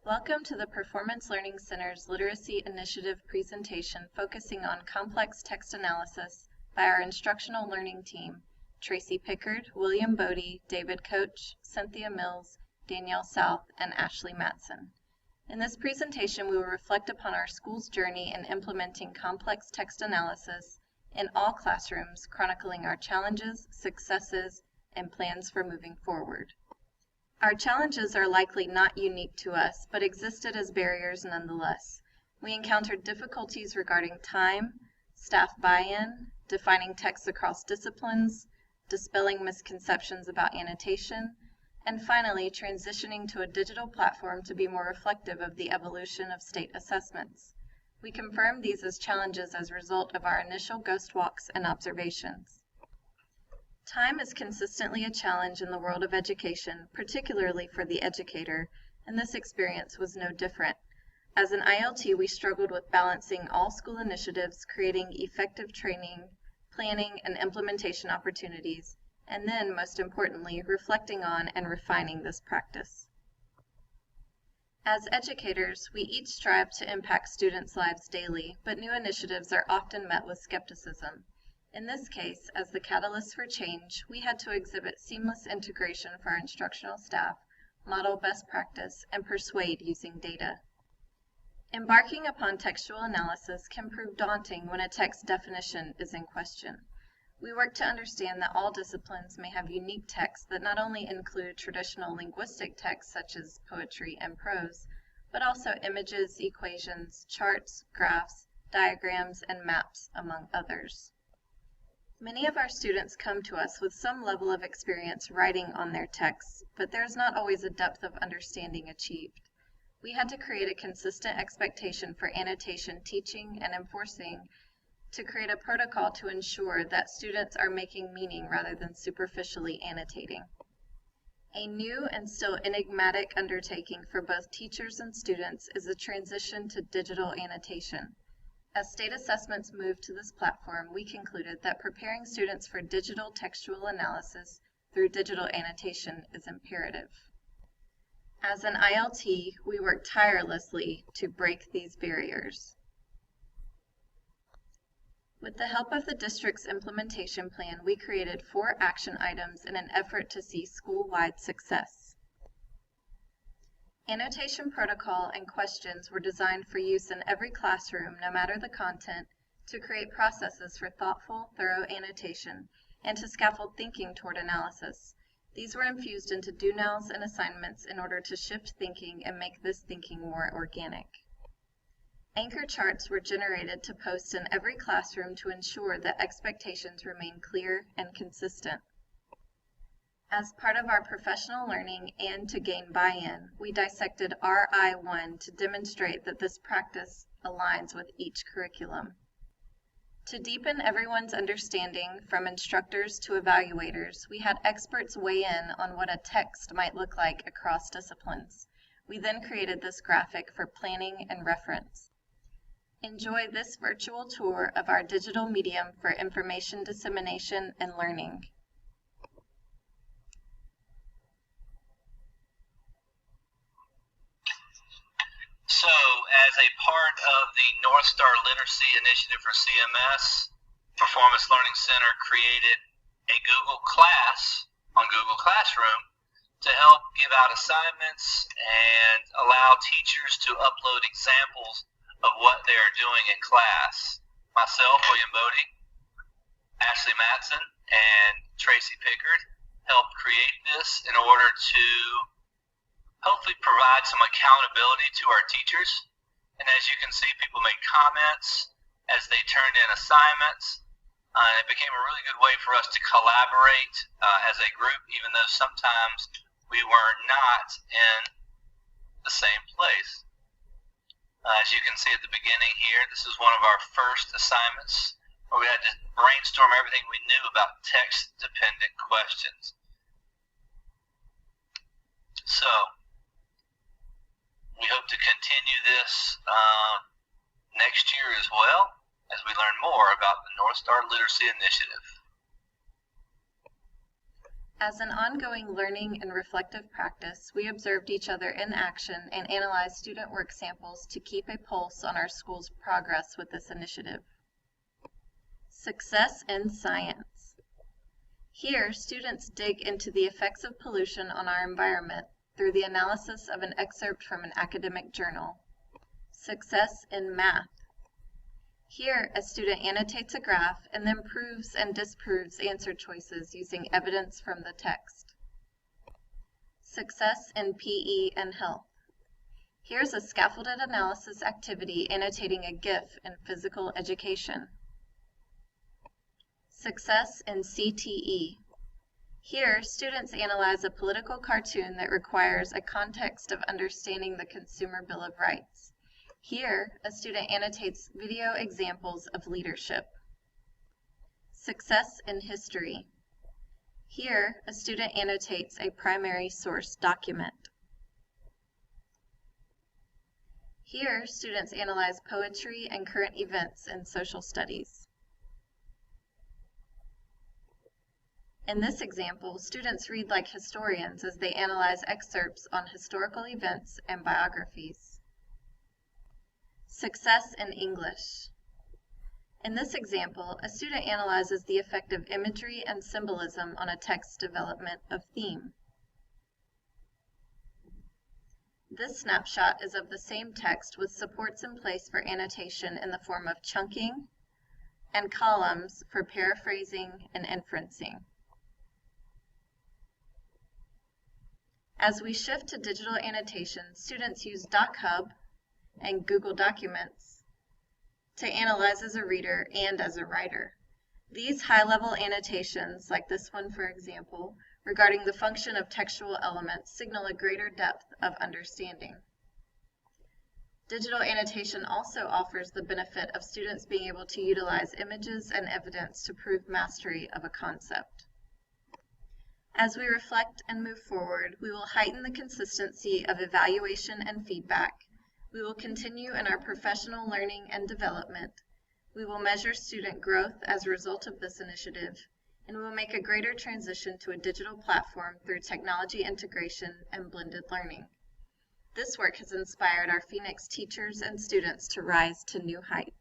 Welcome to the Performance Learning Center's Literacy Initiative presentation focusing on complex text analysis by our instructional learning team, Tracy Pickard, William Bodie, David Coach, Cynthia Mills, Danielle South, and Ashley Matson. In this presentation, we will reflect upon our school's journey in implementing complex text analysis in all classrooms, chronicling our challenges, successes, and plans for moving forward. Our challenges are likely not unique to us, but existed as barriers nonetheless. We encountered difficulties regarding time, staff buy-in, defining text across disciplines, dispelling misconceptions about annotation, and finally transitioning to a digital platform to be more reflective of the evolution of state assessments. We confirmed these as challenges as a result of our initial ghost walks and observations. Time is consistently a challenge in the world of education, particularly for the educator, and this experience was no different. As an ILT, we struggled with balancing all school initiatives, creating effective training, planning, and implementation opportunities, and then, most importantly, reflecting on and refining this practice. As educators, we each strive to impact students' lives daily, but new initiatives are often met with skepticism. In this case, as the catalyst for change, we had to exhibit seamless integration for our instructional staff, model best practice, and persuade using data. Embarking upon textual analysis can prove daunting when a text definition is in question. We work to understand that all disciplines may have unique texts that not only include traditional linguistic texts such as poetry and prose, but also images, equations, charts, graphs, diagrams, and maps, among others. Many of our students come to us with some level of experience writing on their texts, but there is not always a depth of understanding achieved. We had to create a consistent expectation for annotation teaching and enforcing to create a protocol to ensure that students are making meaning rather than superficially annotating. A new and still enigmatic undertaking for both teachers and students is the transition to digital annotation. As state assessments moved to this platform, we concluded that preparing students for digital textual analysis through digital annotation is imperative. As an ILT, we work tirelessly to break these barriers. With the help of the district's implementation plan, we created 4 action items in an effort to see school-wide success. Annotation protocol and questions were designed for use in every classroom, no matter the content, to create processes for thoughtful, thorough annotation, and to scaffold thinking toward analysis. These were infused into do-nows and assignments in order to shift thinking and make this thinking more organic. Anchor charts were generated to post in every classroom to ensure that expectations remain clear and consistent. As part of our professional learning and to gain buy-in, we dissected RI1 to demonstrate that this practice aligns with each curriculum. To deepen everyone's understanding, from instructors to evaluators, we had experts weigh in on what a text might look like across disciplines. We then created this graphic for planning and reference. Enjoy this virtual tour of our digital medium for information dissemination and learning. So, as a part of the North Star Literacy Initiative for CMS, Performance Learning Center created a Google Class on Google Classroom to help give out assignments and allow teachers to upload examples of what they are doing in class. Myself, William Bodie, Ashley Matson, and Tracy Pickard helped create this in order to hopefully provide some accountability to our teachers. And as you can see, people made comments as they turned in assignments. It became a really good way for us to collaborate as a group, even though sometimes we were not in the same place. As you can see at the beginning here, this is one of our first assignments where we had to brainstorm everything we knew about text-dependent questions. So, we hope to continue this next year as well as we learn more about the North Star Literacy Initiative. As an ongoing learning and reflective practice, we observed each other in action and analyzed student work samples to keep a pulse on our school's progress with this initiative. Success in science. Here, students dig into the effects of pollution on our environment through the analysis of an excerpt from an academic journal. Success in math. Here, a student annotates a graph and then proves and disproves answer choices using evidence from the text. Success in PE and health. Here's a scaffolded analysis activity annotating a GIF in physical education. Success in CTE. Here, students analyze a political cartoon that requires a context of understanding the Consumer Bill of Rights. Here, a student annotates video examples of leadership. Success in history. Here, a student annotates a primary source document. Here, students analyze poetry and current events in social studies. In this example, students read like historians as they analyze excerpts on historical events and biographies. Success in English. In this example, a student analyzes the effect of imagery and symbolism on a text development of theme. This snapshot is of the same text with supports in place for annotation in the form of chunking and columns for paraphrasing and inferencing. As we shift to digital annotation, students use DocHub and Google Documents to analyze as a reader and as a writer. These high-level annotations, like this one for example, regarding the function of textual elements signal a greater depth of understanding. Digital annotation also offers the benefit of students being able to utilize images and evidence to prove mastery of a concept. As we reflect and move forward, we will heighten the consistency of evaluation and feedback. We will continue in our professional learning and development. We will measure student growth as a result of this initiative, and we will make a greater transition to a digital platform through technology integration and blended learning. This work has inspired our Phoenix teachers and students to rise to new heights.